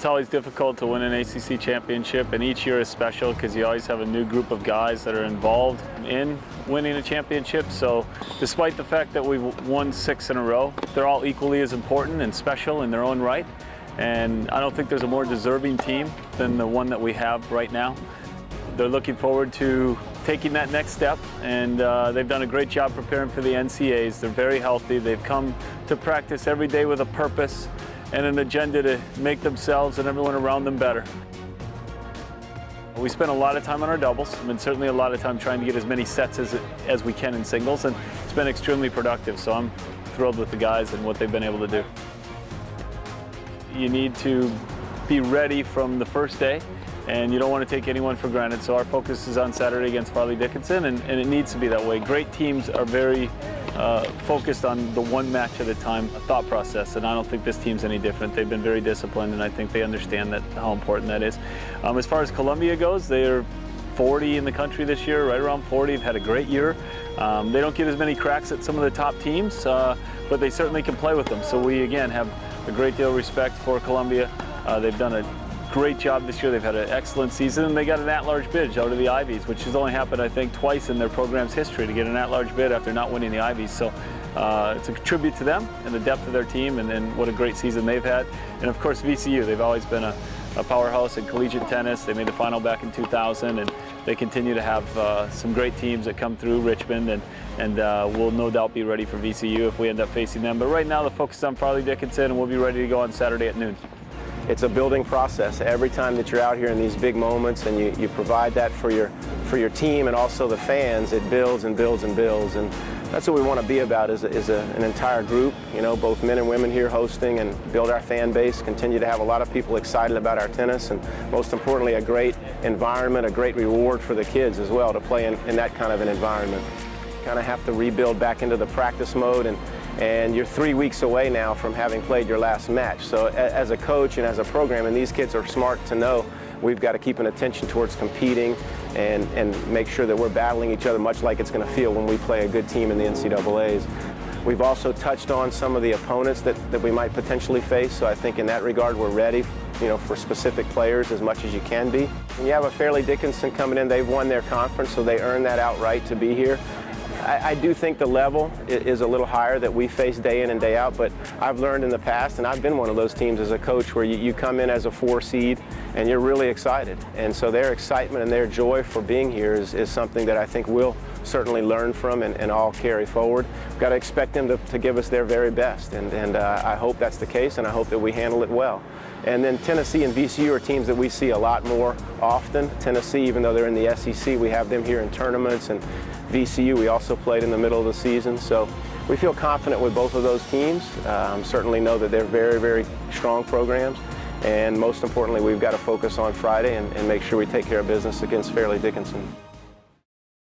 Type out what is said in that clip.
It's always difficult to win an ACC championship, and each year is special because you always have a new group of guys that are involved in winning a championship. So despite the fact that we've won 6 in a row, they're all equally as important and special in their own right. And I don't think there's a more deserving team than the one that we have right now. They're looking forward to taking that next step, and they've done a great job preparing for the NCAAs. They're very healthy. They've come to practice every day with a purpose and an agenda to make themselves and everyone around them better. We spent a lot of time on our doubles, and certainly a lot of time trying to get as many sets as we can in singles, and it's been extremely productive, so I'm thrilled with the guys and what they've been able to do. You need to be ready from the first day, and you don't want to take anyone for granted, so our focus is on Saturday against Farley Dickinson, and it needs to be that way. Great teams are very focused on the one match at a time thought process, and I don't think this team's any different. They've been very disciplined, and I think they understand that how important that is. As far as Columbia goes, they're 40 in the country this year, right around 40. They've had a great year. They don't get as many cracks at some of the top teams, but they certainly can play with them. So we, again, have a great deal of respect for Columbia. They've done a great job this year. They've had an excellent season, and they got an at-large bid out of the Ivies, which has only happened, I think, twice in their program's history to get an at-large bid after not winning the Ivies. So it's a tribute to them and the depth of their team, and what a great season they've had. And of course, VCU, they've always been a powerhouse in collegiate tennis. They made the final back in 2000, and they continue to have some great teams that come through Richmond, and we'll no doubt be ready for VCU if we end up facing them. But right now, the focus is on Farley Dickinson, and we'll be ready to go on Saturday at noon. It's a building process. Every time that you're out here in these big moments and you provide that for your team and also the fans, it builds and builds and builds. And that's what we want to be about is an entire group, you know, both men and women here hosting, and build our fan base, continue to have a lot of people excited about our tennis, and most importantly, a great environment, a great reward for the kids as well to play in that kind of an environment. Kind of have to rebuild back into the practice mode, and you're 3 weeks away now from having played your last match. So as a coach and as a program, and these kids are smart to know, we've got to keep an attention towards competing and make sure that we're battling each other much like it's going to feel when we play a good team in the NCAAs. We've also touched on some of the opponents that we might potentially face, so I think in that regard we're ready, you know, for specific players as much as you can be. When you have a Farley Dickinson coming in, they've won their conference, so they earned that outright to be here. I do think the level is a little higher that we face day in and day out, but I've learned in the past, and I've been one of those teams as a coach, where you come in as a 4 seed and you're really excited. And so their excitement and their joy for being here is something that I think we'll certainly learn from and all carry forward. We've got to expect them to give us their very best, and I hope that's the case, and I hope that we handle it well. And then Tennessee and VCU are teams that we see a lot more often. Tennessee, even though they're in the SEC, we have them here in tournaments, and VCU, we also played in the middle of the season. So we feel confident with both of those teams. Certainly know that they're very, very strong programs. And most importantly, we've got to focus on Friday and make sure we take care of business against Farley Dickinson.